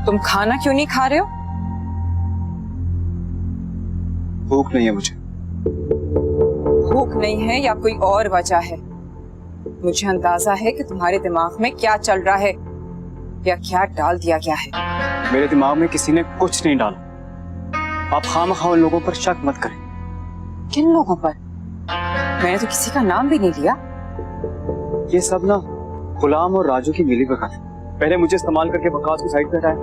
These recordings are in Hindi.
तुम खाना क्यों नहीं खा रहे हो? भूख नहीं है मुझे। भूख नहीं है या कोई और वजह है? मुझे अंदाजा है कि तुम्हारे दिमाग में क्या चल रहा है या क्या डाल दिया गया है। मेरे दिमाग में किसी ने कुछ नहीं डाला। आप खामखा उन लोगों पर शक मत करें। किन लोगों पर? मैंने तो किसी का नाम भी नहीं लिया। ये सब ना गुलाम और राजू की मिली भगत है। पहले मुझे इस्तेमाल करके वकास को साइड पे हटाया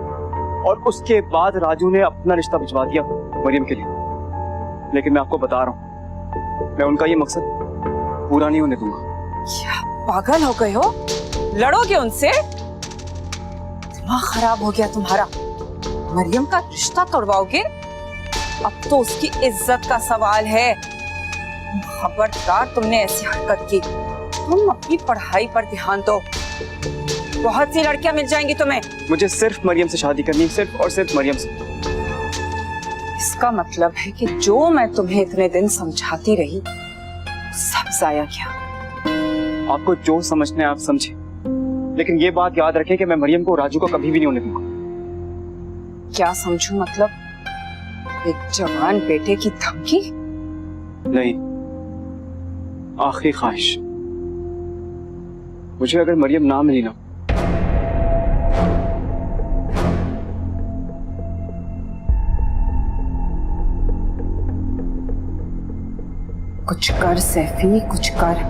और उसके बाद राजू ने अपना रिश्ता भिजवा दिया मरियम के लिए। लेकिन मैं आपको बता रहा हूँ, मैं उनका ये मकसद पूरा नहीं होने दूंगा। क्या पागल हो गए हो? लड़ोगे उनसे? दिमाग खराब हो गया तुम्हारा। मरियम का रिश्ता तोड़वाओगे? अब तो उसकी इज्जत का सवाल है। खबरदार तुमने ऐसी हरकत की। तुम अपनी पढ़ाई पर ध्यान दो। बहुत सी लड़कियां मिल जाएंगी तुम्हें। मुझे सिर्फ मरियम से शादी करनी है, सिर्फ और सिर्फ मरियम से। इसका मतलब है कि जो मैं तुम्हें इतने दिन समझाती रही सब जाया गया। आपको जो समझना है आप समझे, लेकिन ये बात याद रखें कि मैं मरियम को राजू को कभी भी नहीं होने दूंगा। क्या समझूं? मतलब एक जवान बेटे की धमकी? नहीं, आखिरी ख्वाहिश, मुझे अगर मरियम ना मिली ना, कुछ कर सैफी, कुछ कर,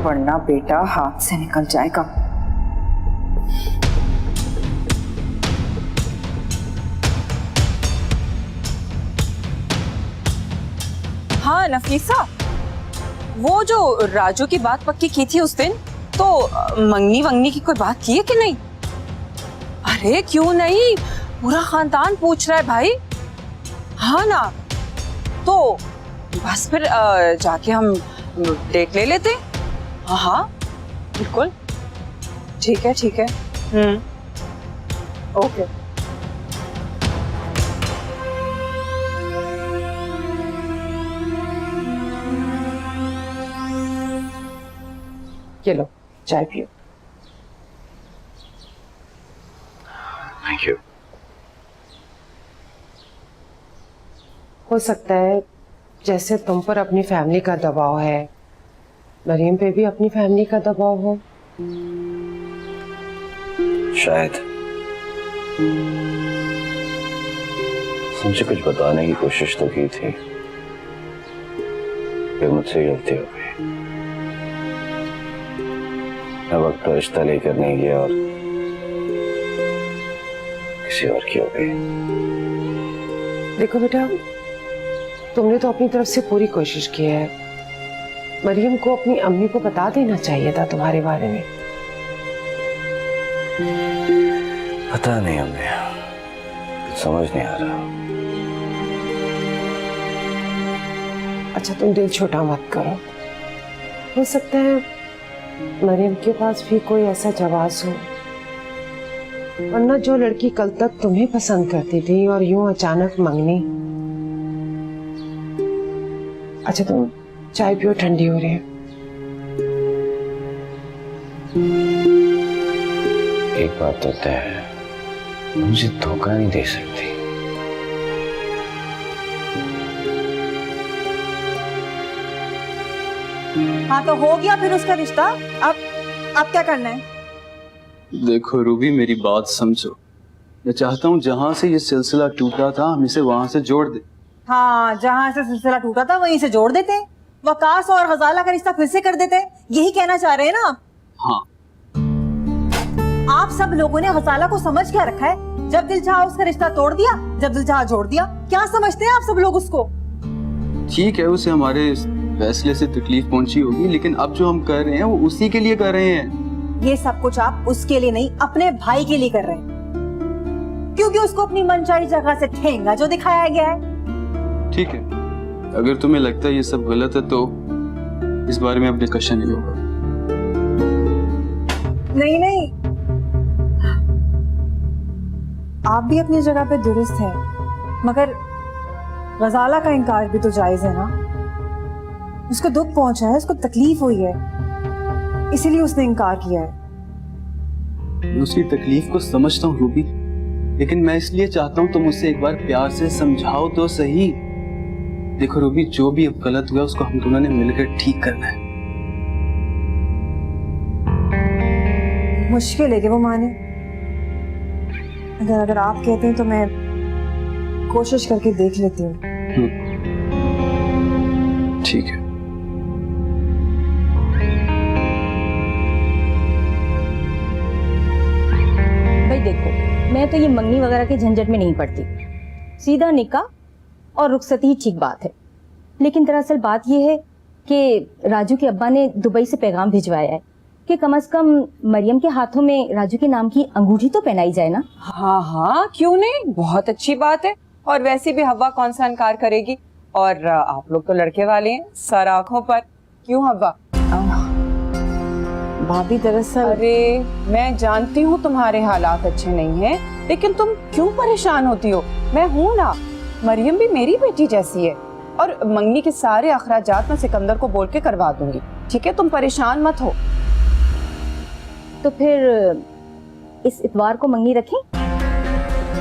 वरना बेटा हाथ से निकल जाएगा। हाँ नफीसा, वो जो राजू की बात पक्की की थी उस दिन, तो मंगनी वंगनी की कोई बात की है कि नहीं? अरे क्यों नहीं, पूरा खानदान पूछ रहा है भाई। हाँ ना, तो बस फिर जाके हम डेट ले लेते। हाँ हाँ बिल्कुल, ठीक है ठीक है। ओके। ये लो चाय पियो। Thank you. हो सकता है जैसे तुम पर अपनी फैमिली का दबाव है, मरियम पे भी अपनी फैमिली का दबाव हो। शायद मुझे कुछ बताने की कोशिश तो की थी, फिर मुझसे गलती हो गई। मैं वक्त पर रिश्ता लेकर नहीं गया और किसी और की हो गई। देखो बेटा, तुमने तो अपनी तरफ से पूरी कोशिश की है। मरियम को अपनी अम्मी को बता देना चाहिए था तुम्हारे बारे में। पता नहीं अम्मी, कुछ समझ नहीं आ रहा। अच्छा तुम दिल छोटा मत करो, हो सकता है मरियम के पास भी कोई ऐसा जवाब हो, वरना जो लड़की कल तक तुम्हें पसंद करती थी और यूं अचानक मंगनी। अच्छा तुम चाय पियो, ठंडी हो रही है। एक बात तो तय है, मुझे धोखा नहीं दे सकती। हाँ तो हो गया फिर उसका रिश्ता। अब क्या करना है? देखो रूबी, मेरी बात समझो। मैं चाहता हूँ जहाँ से ये सिलसिला टूटा था हम इसे वहाँ से जोड़ दे। हाँ, जहाँ से सिलसिला टूटा था वहीं से जोड़ देते, वकास और गजाला का रिश्ता फिर से कर देते। यही कहना चाह रहे हैं ना आप? हाँ। आप सब लोगों ने गजाला को समझ क्या रखा है? जब दिल चाहा उसका रिश्ता तोड़ दिया, जब दिल चाहा जोड़ दिया। क्या समझते हैं आप सब लोग उसको? ठीक है, उसे हमारे फैसले से तकलीफ पहुंची होगी, लेकिन अब जो हम कर रहे हैं वो उसी के लिए कर रहे हैं। ये सब कुछ आप उसके लिए नहीं, अपने भाई के लिए कर रहे हैं, क्योंकि उसको अपनी मनचाही जगह से ठेंगा जो दिखाया गया है। ठीक है, अगर तुम्हें लगता है ये सब गलत है तो इस बारे में अब डिस्कशन नहीं होगा। नहीं नहीं, आप भी अपनी जगह पे दुरुस्त हैं, मगर गजाला का इनकार भी तो जायज है ना। उसको दुख पहुंचा है, उसको तकलीफ हुई है, इसीलिए उसने इनकार किया है। मैं उसकी तकलीफ को समझता हूँ रूबी, लेकिन मैं इसलिए चाहता हूँ तुम उसे एक बार प्यार से समझाओ तो सही। देखो रूबी, जो भी अब गलत हुआ उसको हम दोनों ने मिलकर ठीक करना है। मुश्किल है कि वो माने। अगर आप कहते हैं तो मैं कोशिश करके देख लेती हूँ। ठीक है। भाई देखो, मैं तो ये मंगनी वगैरह के झंझट में नहीं पड़ती। सीधा निकाह और रुखसती ही ठीक बात है। लेकिन दरअसल बात ये है कि राजू के अब्बा ने दुबई से पैगाम भिजवाया है कि कम से कम मरियम के हाथों में राजू के नाम की अंगूठी तो पहनाई जाए ना। हाँ हाँ, क्यों नहीं, बहुत अच्छी बात है। और वैसे भी हवा कौन सा इनकार करेगी। और आप लोग तो लड़के वाले हैं, सर आंखों पर। क्यों हवा? भाभी दरअसल अरे मैं जानती हूँ तुम्हारे हालात अच्छे नहीं हैं, लेकिन तुम क्यों परेशान होती हो? मैं हूँ ना, मरियम भी मेरी बेटी जैसी है। और मंगनी के सारे अखराजात मैं सिकंदर को बोल के करवा दूंगी, ठीक है? तुम परेशान मत हो। तो फिर इस इतवार को मंगनी रखें?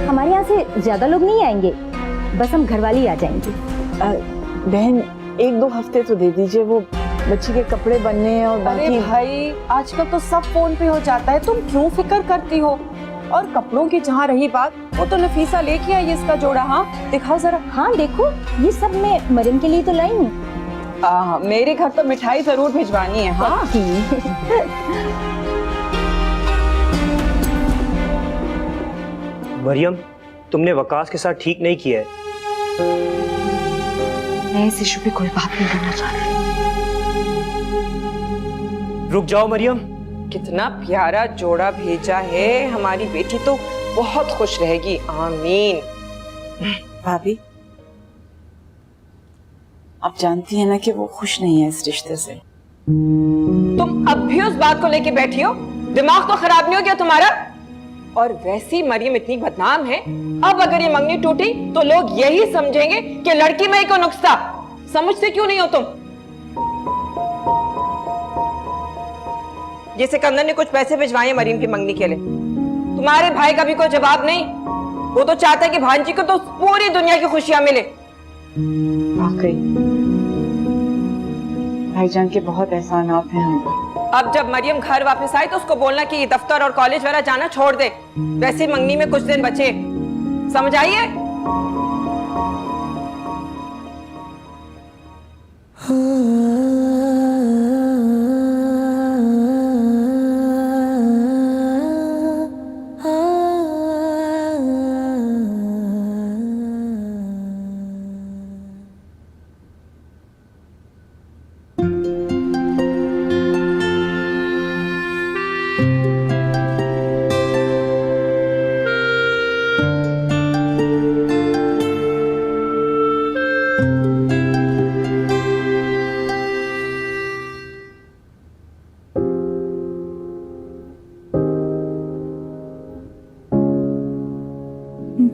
हमारे यहाँ से ज्यादा लोग नहीं आएंगे, बस हम घरवाले ही आ जाएंगे। बहन 1-2 हफ्ते तो दे दीजिए, वो बच्ची के कपड़े बनने हैं और अरे बाकी। भाई आजकल तो सब फोन पे हो जाता है, तुम क्यों फिक्र करती हो? और कपड़ों की जहाँ रही बात, वो तो नफीसा लेके आई इसका जोड़ा। हाँ दिखाओ जरा। हाँ देखो, ये सब मैं मरियम के लिए तो लाई हूँ। मेरे घर तो मिठाई जरूर भिजवानी है। हाँ मरियम, तुमने वकास के साथ ठीक नहीं किया है। मैं इस इशू पे कोई बात नहीं करना चाहती। रुक जाओ मरियम। कितना प्यारा जोड़ा भेजा है, हमारी बेटी तो बहुत खुश रहेगी। आमीन। भाभी, आप जानती है ना कि वो खुश नहीं है इस रिश्ते से। तुम अब भी उस बात को लेके बैठी हो? दिमाग तो खराब नहीं हो गया तुम्हारा? और वैसी मरियम इतनी बदनाम है, अब अगर ये मंगनी टूटी तो लोग यही समझेंगे कि लड़की में ही को नुक्सा। समझते क्यों नहीं हो तुम? ये सिकंदर ने कुछ पैसे भिजवाए मरियम की मंगनी के लिए, तुम्हारे भाई का भी कोई जवाब नहीं। वो तो चाहता है कि भांजी को तो पूरी दुनिया की खुशियां मिले। वाकई भाईजान के बहुत एहसानात हैं हम पर। अब जब मरियम घर वापस आई तो उसको बोलना कि ये दफ्तर और कॉलेज वाला जाना छोड़ दे, वैसे मंगनी में कुछ दिन बचे। समझ आइए?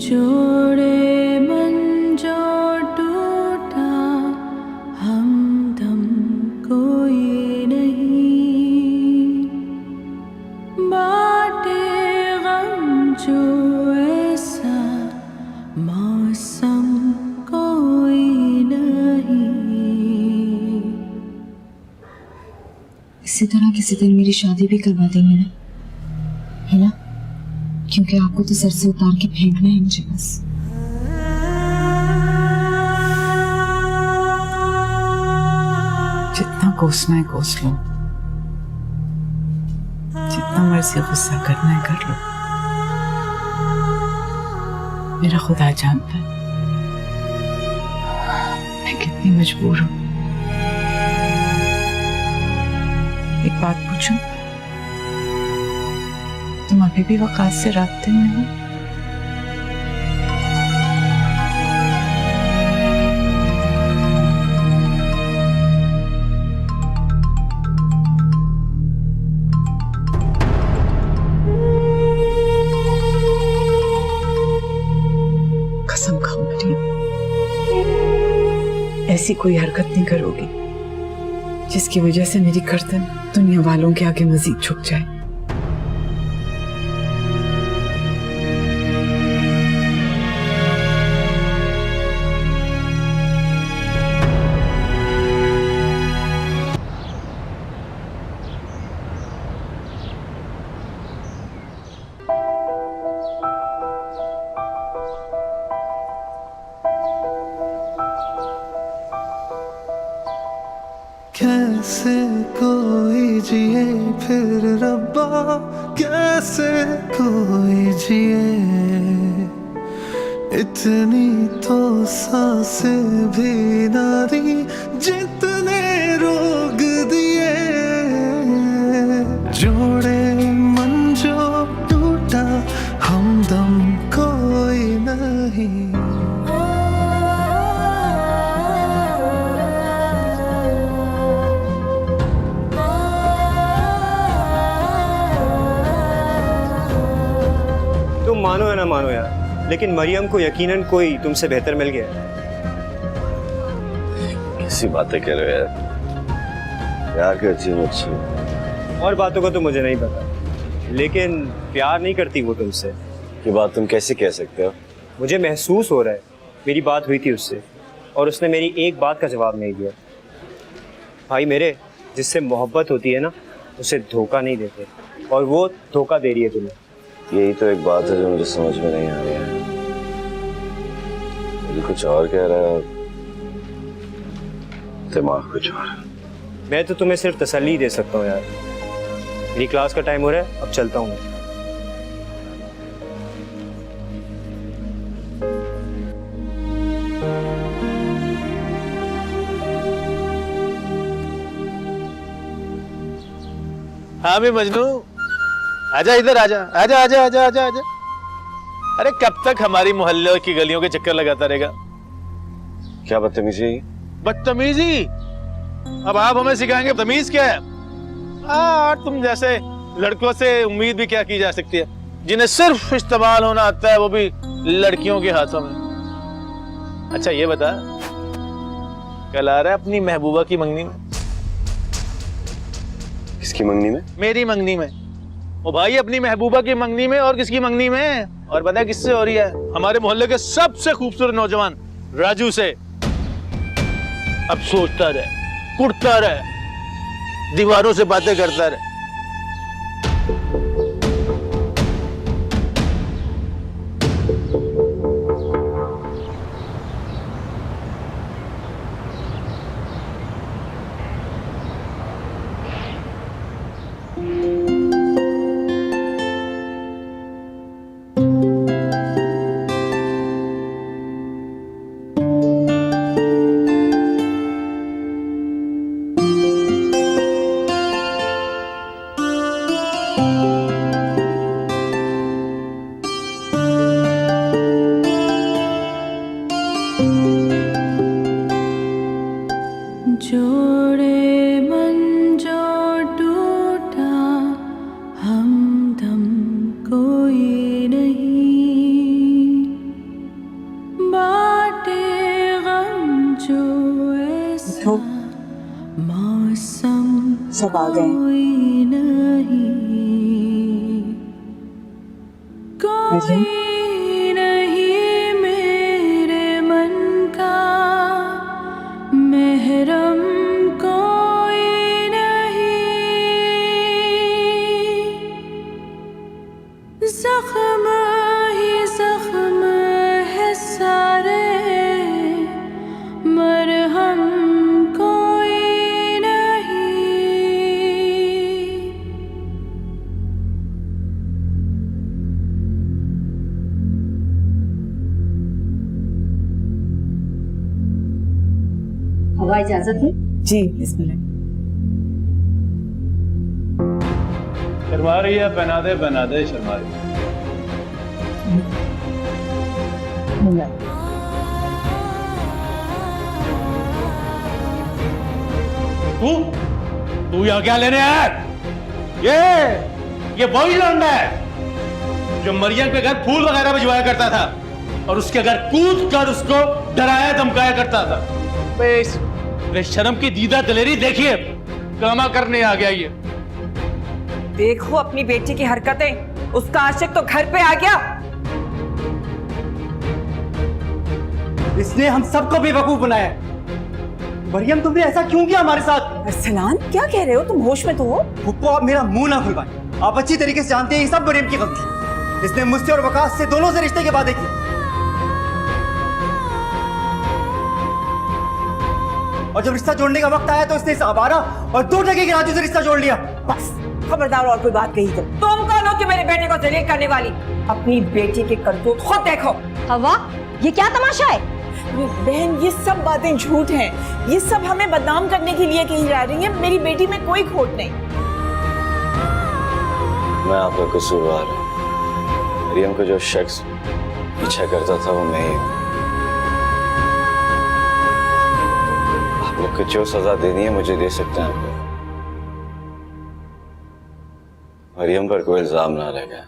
जोड़े मन जो टूटा हमदम कोई नहीं, बाटे गम जो ऐसा मौसम कोई नहीं। इसी तरह किसी दिन मेरी शादी भी करवा देंगे ना, है ना? क्योंकि आपको तो सर से उतार के फेंकना है मुझे बस। जितना कोसना है कोस लो, जितना मर्जी गुस्सा करना है कर लो। मेरा खुदा जानता है मैं कितनी मजबूर हूं। एक बात पूछूं, तुम अभी भी वकास से राब्ते में हो? कसम खाओ मरियम, ऐसी कोई हरकत नहीं करोगी जिसकी वजह से मेरी गर्दन दुनिया वालों के आगे मजीद झुक जाए। कैसे कोई जिए फिर रब्बा, कैसे कोई जिए, इतनी तो सांसें भी ना दी जितने रोग दिए, जोड़े मन जो टूटा हमदम कोई नहीं। तुम मानो या ना मानो यार, लेकिन मरियम को यकीनन कोई तुमसे बेहतर मिल गया है। कैसी बातें कह रहे हो यार? प्यार करती है मुझसे। और बातों का तो मुझे नहीं पता, लेकिन प्यार नहीं करती वो तुमसे। ये बात तुम कैसे कह सकते हो? मुझे महसूस हो रहा है। मेरी बात हुई थी उससे और उसने मेरी एक बात का जवाब नहीं दिया। भाई मेरे, जिससे मोहब्बत होती है ना, उसे धोखा नहीं देते, और वो धोखा दे रही है तुम्हें। यही तो एक बात है जो मुझे समझ में नहीं आ रही है। मुझे कुछ और कह रहा है, दिमाग कुछ और। मैं तो तुम्हें सिर्फ तसल्ली दे सकता हूँ यार। मेरी क्लास का टाइम हो रहा है, अब चलता हूँ। हाँ भी मजनू, आजा इधर, आजा आजा आजा आजा आजा आजा। अरे कब तक हमारी मोहल्ले की गलियों के चक्कर लगाता रहेगा? क्या बदतमीजी? बदतमीजी? अब आप हमें सिखाएंगे तमीज क्या है? तुम जैसे लड़कों से उम्मीद भी क्या की जा सकती है, जिन्हें सिर्फ इस्तेमाल होना आता है, वो भी लड़कियों के हाथों में। अच्छा ये बता, कल आ रहा है अपनी महबूबा की मंगनी में? किसकी मंगनी में? मेरी मंगनी में। ओ भाई, अपनी महबूबा की मंगनी में। और किसकी मंगनी में? और पता है किससे हो रही है? हमारे मोहल्ले के सबसे खूबसूरत नौजवान राजू से। अब सोचता रहे, कुटता रहे, दीवारों से बातें करता रहे। जोड़े मन जो टूटा हमदम कोई नहीं, बाटे गम जो ऐसा मौसम सब आ गए। कोई नहीं, कोई नहीं मेरे मन का महरम, कोई नहीं, जख्म ही जख्म है सारे, मरहम कोई नहीं। हवा इजाजत है? जी बिस्मिल्लाह। शर्मा रही है, पहना दे शर्मा रही है। तू यहाँ क्या लेने आया? ये वही लौंडा है जो मरियम के घर फूल वगैरह भिजवाया करता था और उसके घर कूद कर उसको डराया धमकाया करता था। शर्म की दीदा दलेरी देखिए, ड्रामा करने आ गया ये। देखो अपनी बेटी की हरकतें, उसका आशिक तो घर पे आ गया। इसने हम सबको बेवकूफ बनाया। मरियम, तुमने ऐसा क्यों किया हमारे साथ? अरसलान, क्या कह रहे हो तुम? होश में तो हो? फुप्पो, आप मेरा मुंह ना खुलवाएं। आप अच्छी तरीके से जानते हैं ये सब मरियम की गलती। इसने मुझसे और वकास से दोनों से रिश्ते के वादे किए। और जब रिश्ता जोड़ने का वक्त आया तो इसने इस आवारा और 2 टके के राजू से रिश्ता जोड़ लिया। बस खबरदार और कोई बात कही तो तुम कौन हो कि मेरे बेटे को जलील करने वाली? अपनी बेटी के करतूत खुद देखो। हवा, ये क्या तमाशा है? बहन, ये सब बातें झूठ हैं। ये सब हमें बदनाम करने के लिए कही जा रही है। मेरी बेटी में कोई खोट नहीं। मैं आपका कसूरवार हूँ। मरियम को जो शख्स पीछा करता था वो मैं ही हूँ। आप लोग को जो सजा देनी है मुझे दे सकते हैं आप लोग। मरियम पर कोई इल्जाम ना लगे।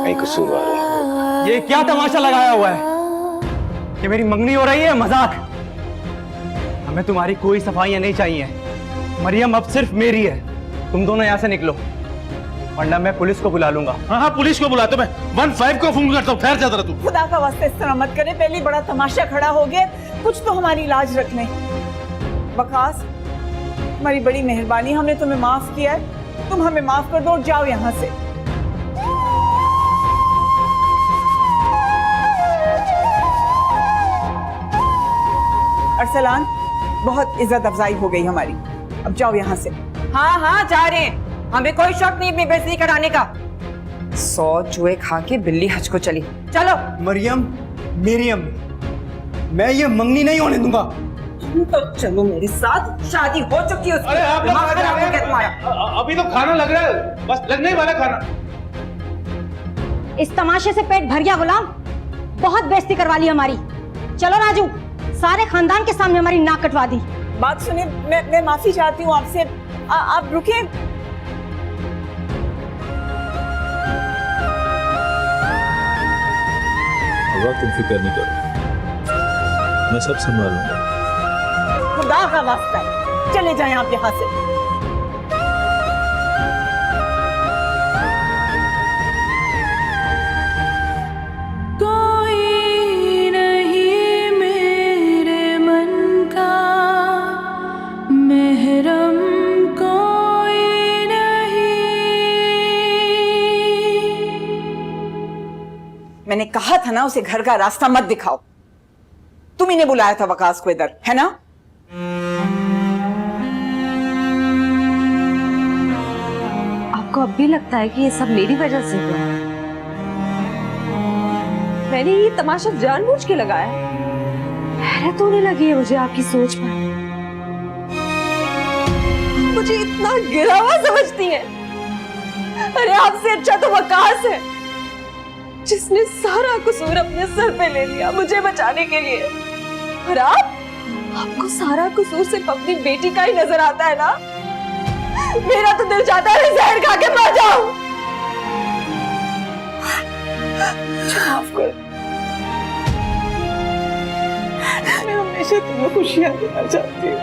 मैं कसूरवार हूँ। ये क्या तमाशा लगाया हुआ है कि मेरी मंगनी हो रही है? मजाक। हमें तुम्हारी कोई सफाइयां नहीं चाहिए। मरियम अब सिर्फ मेरी है। तुम दोनों यहाँ से निकलो वरना मैं पुलिस को बुला लूंगा। हाँ पुलिस को बुलाते, मैं 15 को फोन करता हूँ। ठहर जा जरा तू। खुदा का वास्ते इस तरह मत करे। पहले बड़ा तमाशा खड़ा हो गया, कुछ तो हमारी लाज रख ले। वकास, हमारी बड़ी मेहरबानी, हमने तुम्हें माफ किया है। तुम हमें माफ कर दो और जाओ यहाँ से। अरसलान, बहुत इज्जत अफजाई हो गई हमारी। अब जाओ यहाँ से। हाँ हाँ जा रहे हैं, हमें कोई शौक नहीं अपनी बेइज्जती कराने का। 100 चूहे खा के बिल्ली हज को चली। चलो। मरियम, मैं ये मंगनी नहीं होने दूंगा। तो चलो मेरे साथ, शादी हो चुकी है उसकी। अरे आप लोग दिमाग खराब हो गया तुम्हारा। अभी तो खाना लग रहा है, बस लगने ही वाला खाना। इस तमाशे से पेट भर गया गुलाम। बहुत बेइज्जती करवा ली हमारी। चलो राजू, सारे खानदान के सामने हमारी नाक कटवा दी। बात सुनिए, मैं माफी चाहती हूँ आपसे। आप रुके। तुम फिक्र नहीं करो, मैं सब संभालूंगा। खुदा का वास्ता है, चले जाएं आप यहाँ से। कोई नहीं मेरे मन का महरम, कोई नहीं। मैंने कहा था ना उसे घर का रास्ता मत दिखाओ। तुम ही ने बुलाया था वकास को इधर, है ना? आपको अब भी लगता है कि ये सब मेरी वजह से हुआ? मैंने ये तमाशा जानबूझ के लगाया। हैरत होने लगी है मुझे आपकी सोच पर। मुझे इतना गिरा हुआ समझती है। अरे आपसे अच्छा तो वकास है, जिसने सारा कसूर अपने सर पे ले लिया मुझे बचाने के लिए। और आपको सारा कसूर सिर्फ अपनी बेटी का ही नजर आता है ना? मेरा तो दिल चाहता है जहर खा के मर जाऊं। माफ कर। मैं हमेशा तुम्हें खुशियां देना चाहती हूँ,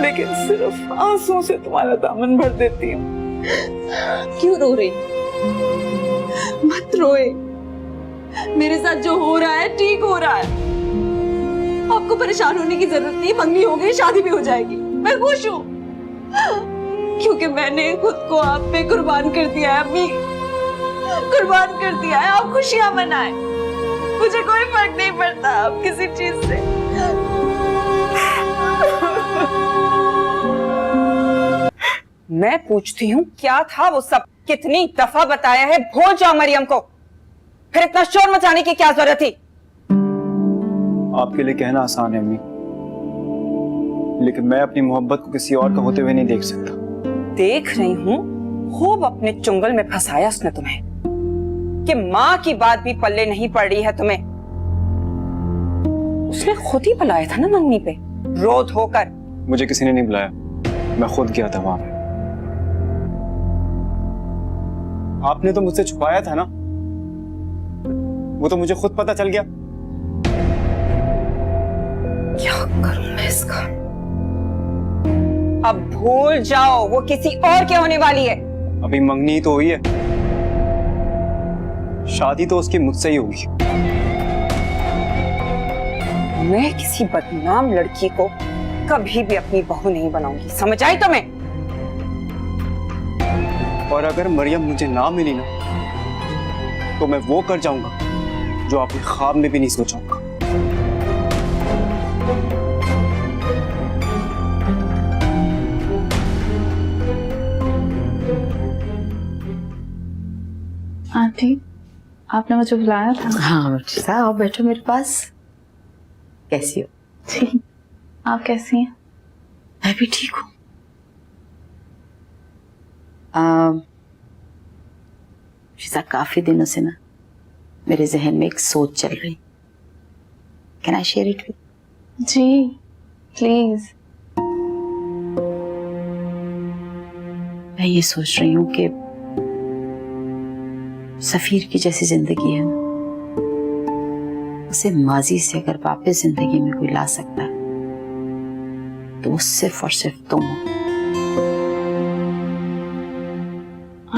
लेकिन सिर्फ आंसुओं से तुम्हारा दामन भर देती हूँ। क्यों रो रही? मत रोए। मेरे साथ जो हो रहा है ठीक हो रहा है। आपको परेशान होने की जरूरत नहीं। मंगनी हो गई, शादी भी हो जाएगी। मैं खुश हूँ क्योंकि मैंने खुद को आप पे कुर्बान कर दिया है। अम्मी, कुर्बान कर दिया है। आप खुशियां मनाएं, मुझे कोई फर्क नहीं पड़ता आप किसी चीज से। मैं पूछती हूँ क्या था वो सब? कितनी दफा बताया है भूल जाओ मरियम को, फिर इतना शोर मचाने की क्या जरूरत थी? आपके लिए कहना आसान है अम्मी, लेकिन मैं अपनी मोहब्बत को किसी और का होते हुए नहीं देख सकता। देख रही हूँ, खूब अपने चुंगल में फंसाया उसने तुम्हें कि माँ की बात भी पल्ले नहीं पड़ रही है तुम्हें। उसने खुद ही बुलाया था ना मंगनी पे, रो धोकर। मुझे किसी ने नहीं बुलाया, मैं खुद गया था वहां पे। आपने तो मुझसे छुपाया था ना, वो तो मुझे खुद पता चल गया। क्या करूं मैं इसका? अब भूल जाओ, वो किसी और के होने वाली है। अभी मंगनी तो हुई है, शादी तो उसकी मुझसे ही होगी। मैं किसी बदनाम लड़की को कभी भी अपनी बहू नहीं बनाऊंगी, समझ आई तुम्हें? और अगर मरियम मुझे ना मिली ना, तो मैं वो कर जाऊंगा जो आपने ख्वाब में भी नहीं सोचा होगा। आंटी, आपने मुझे बुलाया था? हाँ मुर्शिदा, आओ बैठो मेरे पास। कैसी हो? ठीक। आप कैसी हैं? मैं भी ठीक हूँ। मुर्शिदा, काफी दिनों से ना मेरे जहन में एक सोच चल रही। Can I share it with? जी प्लीज। मैं ये सोच रही हूँ कि सफीर की जैसी जिंदगी है ना, उसे माजी से अगर वापस जिंदगी में कोई ला सकता है तो वो सिर्फ और सिर्फ तुम हो।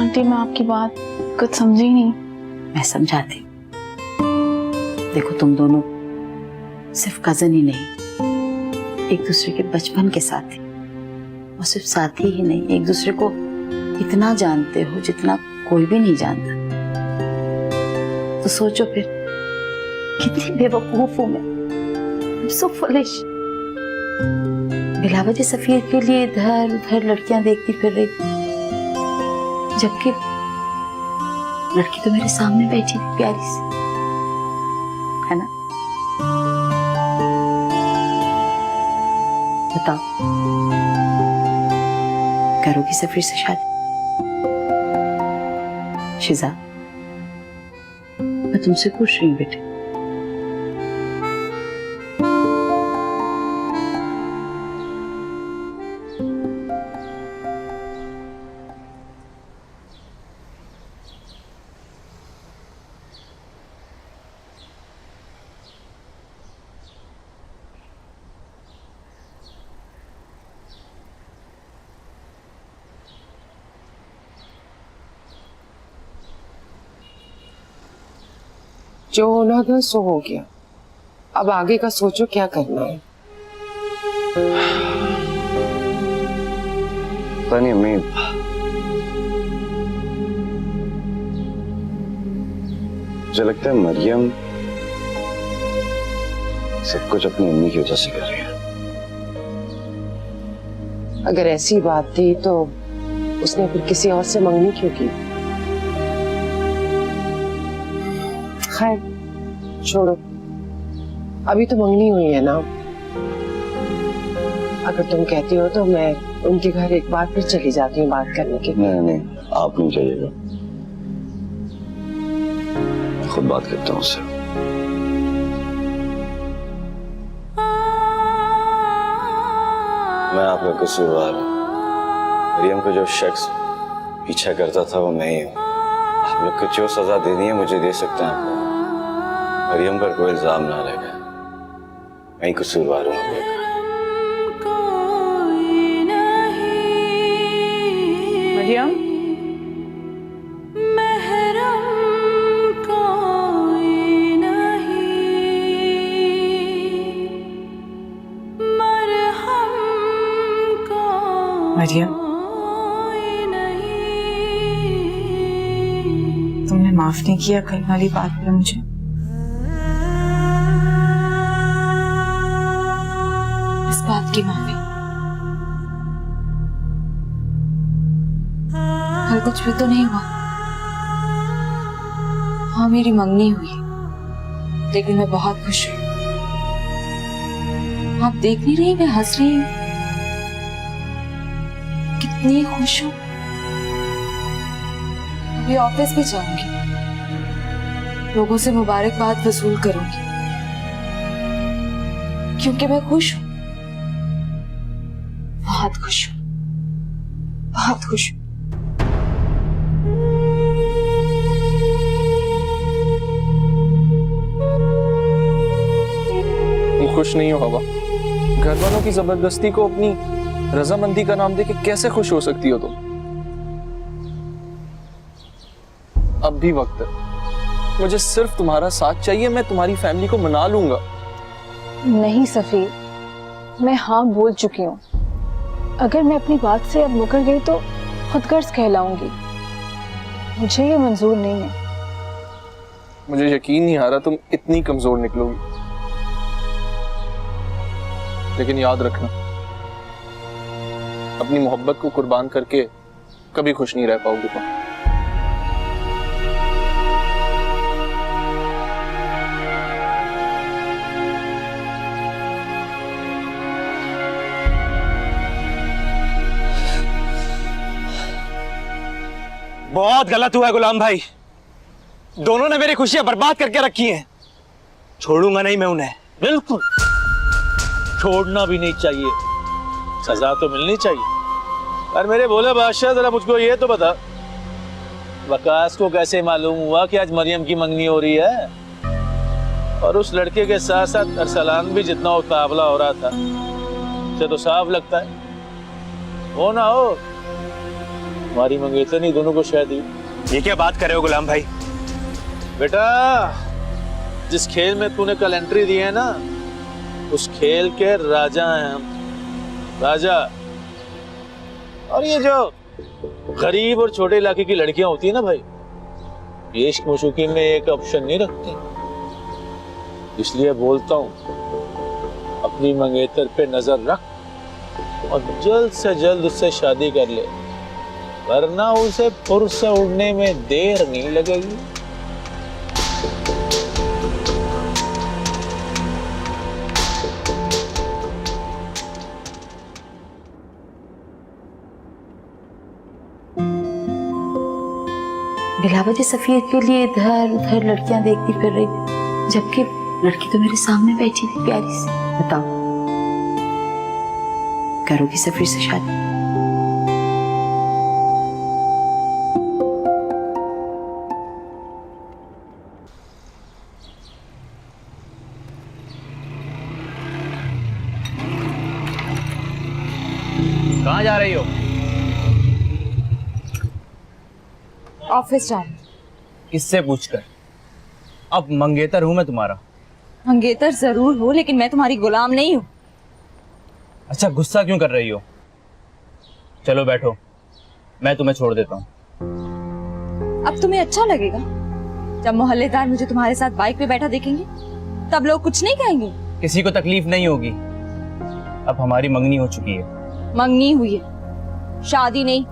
आंटी, मैं आपकी बात कुछ समझी नहीं। मैं समझाती। देखो, तुम दोनों सिर्फ कजन ही नहीं, एक दूसरे के बचपन के साथी, और सिर्फ साथी ही नहीं, एक दूसरे को इतना जानते हो जितना कोई भी नहीं जानता। तो सोचो फिर, कितनी बेवकूफ हूं मैं। I'm so foolish। बिला वजह सफीर के लिए इधर उधर लड़कियां देखती फिर रही, जबकि लड़की तो मेरे सामने बैठी थी, प्यारी सी, है ना? बताओ, करोगी सफीर से शादी? शिजा, मैं तुमसे पूछ रही हूँ बेटे। जो होना था सो हो गया, अब आगे का सोचो क्या करना है। पता नहीं अम्मी, मुझे लगता है मरियम सब कुछ अपनी अम्मी की वजह से कर रही है। अगर ऐसी बात थी तो उसने फिर किसी और से मंगनी क्यों की? खैर छोड़ो, अभी तो मंगनी हुई है ना। अगर तुम कहती हो तो मैं उनके घर एक बार फिर चली जाती हूँ बात करने के लिए। नहीं नहीं, आप नहीं जाइएगा, खुद बात करता हूँ उससे। मैं आपका कसूरवार हूँ। मरियम को जो शख्स पीछा करता था वो मैं ही हूँ। आप लोग को जो सजा देनी है मुझे दे सकते हैं। आप मरियम पर कोई इल्जाम ना रहेगा, मैं ही कसूरवार हूँ। मरियम, मरियम, तुमने माफ नहीं किया कल वाली बात पे मुझे। इस बात की माफी? कल कुछ भी तो नहीं हुआ। हाँ, मेरी मंगनी हुई, लेकिन मैं बहुत खुश हूँ। आप देख नहीं रही, मैं हंस रही हूँ, कितनी खुश हूँ। अभी ऑफिस भी जाऊंगी, लोगों से मुबारकबाद वसूल करूंगी, क्योंकि मैं खुश हूँ, बहुत खुश हूँ, बहुत खुश हूँ। तुम खुश नहीं हो हवा? घर वालों की जबरदस्ती को अपनी रजामंदी का नाम देके कैसे खुश हो सकती हो तुम? अब भी वक्त है, मुझे सिर्फ तुम्हारा साथ चाहिए, मैं तुम्हारी फैमिली को मना लूंगा। नहीं सफीर, मैं हाँ बोल चुकी हूँ। अगर मैं अपनी बात से अब मुकर गई तो खुदगर्ज कहलाऊंगी। मुझे ये मंजूर नहीं है। मुझे यकीन नहीं आ रहा तुम इतनी कमजोर निकलोगी, लेकिन याद रखना, अपनी मोहब्बत को कुर्बान करके कभी खुश नहीं रह पाओगे तुम। बहुत गलत हुआ है गुलाम भाई। दोनों ने मेरी खुशियां बर्बाद करके रखी हैं। छोड़ूंगा नहीं मैं उन्हें। बिल्कुल छोड़ना भी नहीं चाहिए, सजा तो मिलनी चाहिए। पर मेरे भोले बादशाह जरा मुझको ये तो बता, वकास को कैसे मालूम हुआ कि आज मरियम की मंगनी हो रही है? और उस लड़के के साथ साथ अरसलान भी जितना उतावला हो रहा था, उसे तो साफ लगता है वो ना हो हमारी मंगेतर नहीं दोनों को शायद ही। ये क्या बात कर रहे हो गुलाम भाई? बेटा जिस खेल में तूने कल एंट्री दी है ना, उस खेल के राजा हैं हम, राजा। और ये जो गरीब और छोटे इलाके की लड़कियां होती है ना भाई, ये इश्क मशूकी में एक ऑप्शन नहीं रखती। इसलिए बोलता हूं अपनी मंगेतर पे नजर रख और जल्द से जल्द उससे शादी कर ले, वरना उसे फुर से उड़ने में देर नहीं लगेगी। बिलावत सफीर के लिए इधर उधर लड़कियां देखती फिर रही थी, जबकि लड़की तो मेरे सामने बैठी थी प्यारी सी। बताओ करोगी सफीर से शादी? कहाँ जा रही हो? ऑफिस जा रही। किससे पूछकर? अब मंगेतर हूं मैं तुम्हारा। मंगेतर जरूर हो, लेकिन मैं तुम्हारी गुलाम नहीं हूँ। अच्छा गुस्सा क्यों कर रही हो? चलो बैठो, मैं तुम्हें छोड़ देता हूँ। अब तुम्हें अच्छा लगेगा जब मोहल्लेदार मुझे तुम्हारे साथ बाइक पे बैठा देखेंगे? तब लोग कुछ नहीं कहेंगे? किसी को तकलीफ नहीं होगी। अब हमारी मंगनी हो चुकी है। मंगनी हुई है, शादी नहीं।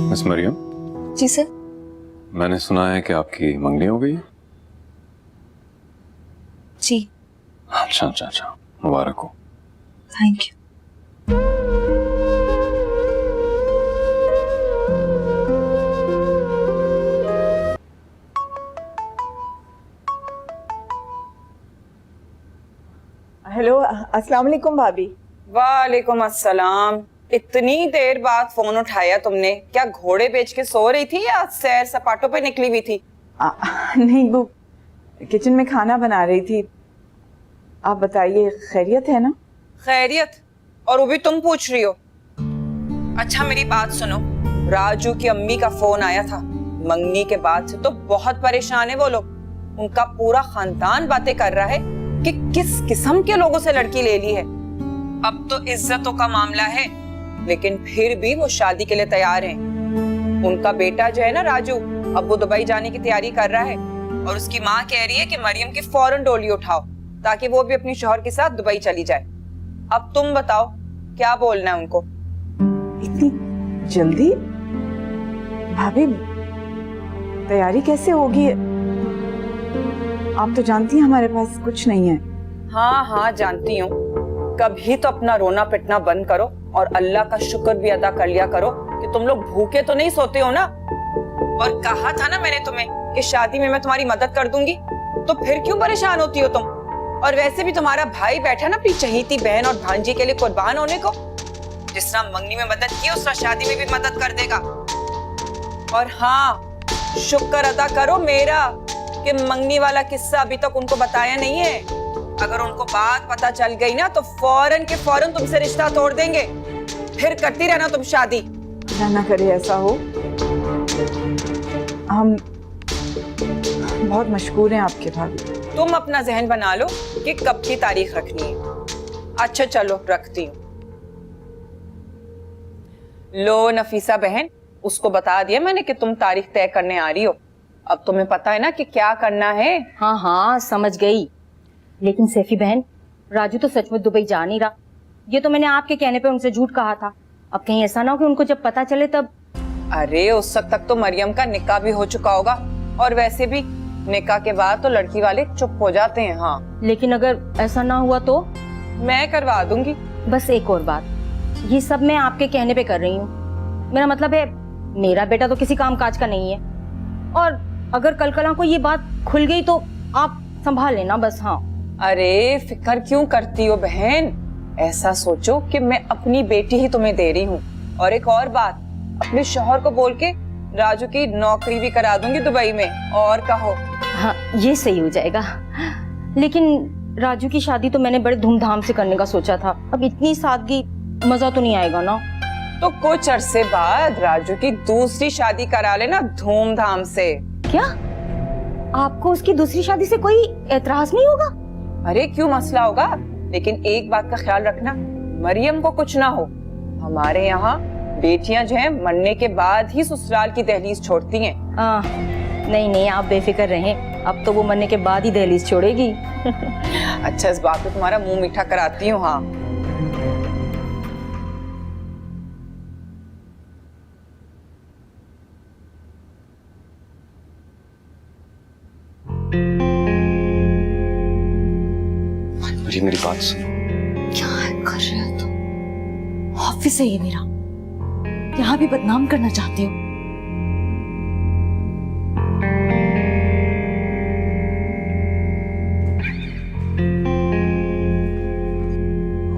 मिस मरियम। जी सर। मैंने सुना है कि आपकी मंगनी हो गई है। जी। अच्छा अच्छा अच्छा, मुबारक हो। Thank you. हेलो, अस्सलाम वालेकुम भाभी। वालेकुम अस्सलाम। इतनी देर बाद फोन उठाया तुमने? क्या घोड़े बेच के सो रही थी या सैर सपाटों पे निकली हुई थी? नहीं, वो किचन में खाना बना रही थी। आप बताइए, खैरियत है ना? खैरियत? और वो भी तुम पूछ रही हो? अच्छा मेरी बात सुनो, राजू की अम्मी का फोन आया था मंगनी के बाद से, तो बहुत परेशान है वो लोग। उनका पूरा खानदान बातें कर रहा है कि किस किस्म के लोगों से लड़की ले ली है। अब तो इज्जतों का मामला है, लेकिन फिर भी वो शादी के लिए तैयार हैं। उनका बेटा जो है ना राजू, अब वो दुबई जाने की तैयारी कर रहा है और उसकी माँ कह रही है कि मरियम की फौरन डोली उठाओ ताकि वो भी अपनी शौहर के साथ दुबई चली जाए। अब तुम बताओ क्या बोलना है उनको? इतनी जल्दी? भाभी तैयारी कैसे होगी? आप तो जानती हैं हमारे पास कुछ नहीं है। हाँ हाँ जानती हूँ। कभी तो अपना रोना पिटना बंद करो और अल्लाह का शुक्र भी अदा कर लिया करो कि तुम लोग भूखे तो नहीं सोते हो ना। और कहा था ना मैंने तुम्हें कि शादी में मैं तुम्हारी मदद कर दूंगी, तो फिर क्यों परेशान होती हो तुम? और वैसे भी तुम्हारा भाई बैठा ना अपनी चहेती बहन और भांजी के लिए कुर्बान होने को। जिस तरह मंगनी में मदद की उस तरह शादी में भी मदद कर देगा। और हाँ, शुक्र अदा करो मेरा कि मंगनी वाला किस्सा अभी तक उनको बताया नहीं है। अगर उनको बात पता चल गई ना तो फौरन के फौरन तुमसे रिश्ता तोड़ देंगे। फिर करती रहना तुम शादी। ना करे ऐसा हो। हम बहुत मशहूर हैं आपके भाभी। तुम अपना जहन बना लो कि कब की तारीख रखनी है। अच्छा चलो रखती हूँ। लो नफीसा बहन, उसको बता दिया मैंने कि तुम तारीख तय करने आ रही हो। अब तुम्हें पता है ना कि क्या करना है? हाँ हाँ समझ गई। लेकिन सैफी बहन, राजू तो सचमुच दुबई जा नहीं रहा। ये तो मैंने आपके कहने पे उनसे झूठ कहा था। अब कहीं ऐसा ना हो कि उनको जब पता चले तब। अरे उस वक्त तक तो मरियम का निकाह भी हो चुका होगा, और वैसे भी निकाह के बाद तो लड़की वाले चुप हो जाते हैं। हाँ, लेकिन अगर ऐसा ना हुआ तो? मैं करवा दूंगी। बस एक और बात, ये सब मैं आपके कहने पे कर रही हूँ। मेरा मतलब है, मेरा बेटा तो किसी काम काज का नहीं है, और अगर कल को ये बात खुल गई तो आप संभाल लेना बस। हाँ। अरे फिक्र क्यों करती हो बहन, ऐसा सोचो कि मैं अपनी बेटी ही तुम्हें दे रही हूँ। और एक और बात, अपने शौहर को बोल के राजू की नौकरी भी करा दूंगी दुबई में, और कहो। हाँ, ये सही हो जाएगा। लेकिन राजू की शादी तो मैंने बड़े धूमधाम से करने का सोचा था। अब इतनी सादगी, मजा तो नहीं आएगा ना। तो कुछ अरसे बाद राजू की दूसरी शादी करा लेना धूमधाम से। क्या आपको उसकी दूसरी शादी से कोई एतराज नहीं होगा? अरे क्यों मसला होगा, लेकिन एक बात का ख्याल रखना, मरियम को कुछ ना हो। हमारे यहाँ बेटियां जो हैं मरने के बाद ही ससुराल की दहलीज छोड़ती हैं। नहीं, आप बेफिक्र रहें, अब तो वो मरने के बाद ही दहलीज छोड़ेगी। अच्छा, इस बात पे तुम्हारा मुंह मीठा कराती हूँ। हाँ, मरियम मेरी बात सुनो। क्या कर रहे हो तुम? ऑफिस है ये मेरा, यहाँ भी बदनाम करना चाहते हो?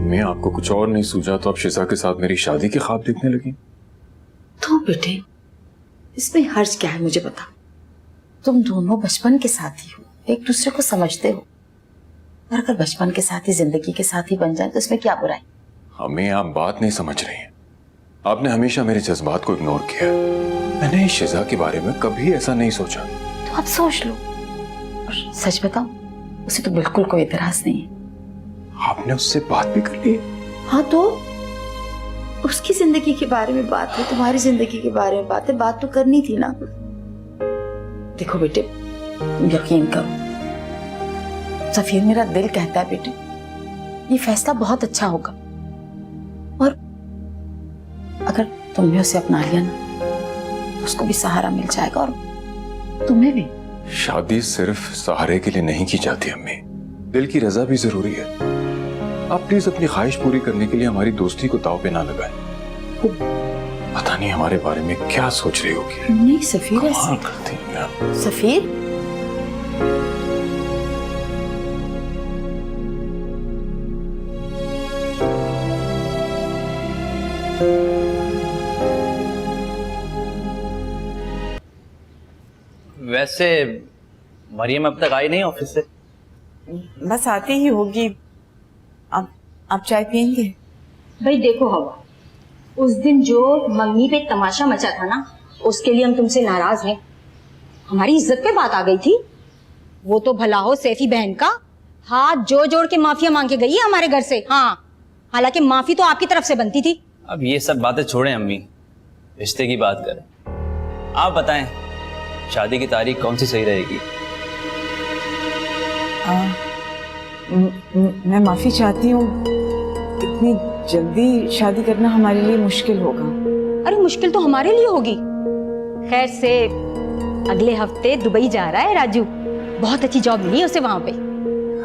मैं आपको कुछ और नहीं सूझा तो आप शिजा के साथ मेरी शादी के ख्वाब देखने लगी? तो बेटे, इसमें हर्ज क्या है मुझे बता। तुम दोनों बचपन के साथी हो, एक दूसरे को समझते हो, और अगर बचपन के साथी जिंदगी के साथी बन जाए तो इसमें क्या बुराई? हमें आप बात नहीं समझ रही हैं। आपने हमेशा मेरे जज्बात को इग्नोर किया। मैंने शिजा के बारे में कभी ऐसा नहीं सोचा। तो अब सोच लो, और सच बताओ, उसे तो बिल्कुल कोई एतराज नहीं है। आपने उससे बात भी कर ली? हाँ, तो उसकी जिंदगी के बारे में बात है, तुम्हारी जिंदगी के बारे में बात है, बात तो करनी थी ना। देखो बेटे, तुम यकीन करो, सफीर, मेरा दिल कहता है बेटे, ये फैसला बहुत अच्छा होगा, और अगर तुमने उसे अपना लिया ना तो उसको भी सहारा मिल जाएगा, और तुम्हें भी। शादी सिर्फ सहारे के लिए नहीं की जाती अम्मी, दिल की रजा भी जरूरी है। आप प्लीज अपनी ख्वाहिश पूरी करने के लिए हमारी दोस्ती को दाव पे ना लगाएं। पता नहीं हमारे बारे में क्या सोच रही होगी। नहीं सफीर, ऐसे करती हैं। सफीर, वैसे मरियम अब तक आई नहीं ऑफिस से? बस आती ही होगी। आप चाय पियेंगे? भाई देखो हवा, उस दिन जो मंगनी पे तमाशा मचा था ना, उसके लिए हम तुमसे नाराज हैं। हमारी इज्जत पे बात आ गई थी। वो तो भला हो सैफी बहन का हाथ जोड़ के माफिया मांग के गई है हमारे घर से। हाँ, हालांकि माफी तो आपकी तरफ से बनती थी। अब ये सब बातें छोड़ें अम्मी, रिश्ते की बात करें। आप बताएं, शादी की तारीख कौन सी सही रहेगी? मैं माफी चाहती हूँ, इतनी जल्दी शादी करना हमारे लिए मुश्किल होगा। अरे मुश्किल तो हमारे लिए होगी। खैर से अगले हफ्ते दुबई जा रहा है राजू, बहुत अच्छी जॉब मिली है उसे वहां पे।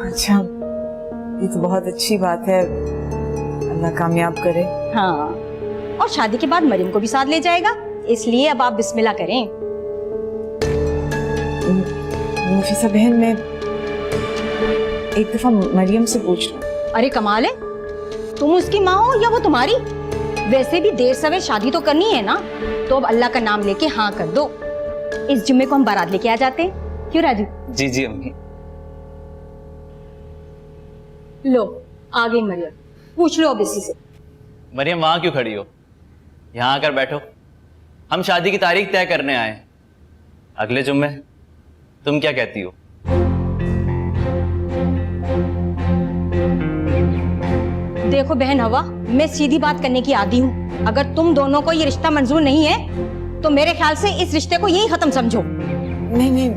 अच्छा, ये तो बहुत अच्छी बात है, अल्लाह कामयाब करे। हाँ, और शादी के बाद मरियम को भी साथ ले जाएगा, इसलिए अब आप बिस्मिल्लाह करें। नफीसा बहन, मैं एक दफा मरियम से पूछ लूं। अरे कमाल है, तुम उसकी माँ हो या वो तुम्हारी? वैसे भी देर सवेर शादी तो करनी है ना, तो अब अल्लाह का नाम लेके हाँ कर दो। इस जुम्मे को हम बारात लेके आ जाते हैं, क्यों राजू? जी जी अम्मी। लो आ गई मरियम, पूछ लो अब इसी से। मरियम वहां क्यों खड़ी हो? यहाँ आकर बैठो, हम शादी की तारीख तय करने आए अगले जुम्मे। तुम क्या कहती हो? देखो बहन हवा, मैं सीधी बात करने की आदी हूँ। अगर तुम दोनों को ये रिश्ता मंजूर नहीं है तो मेरे ख्याल से इस रिश्ते को यही खत्म समझो। नहीं,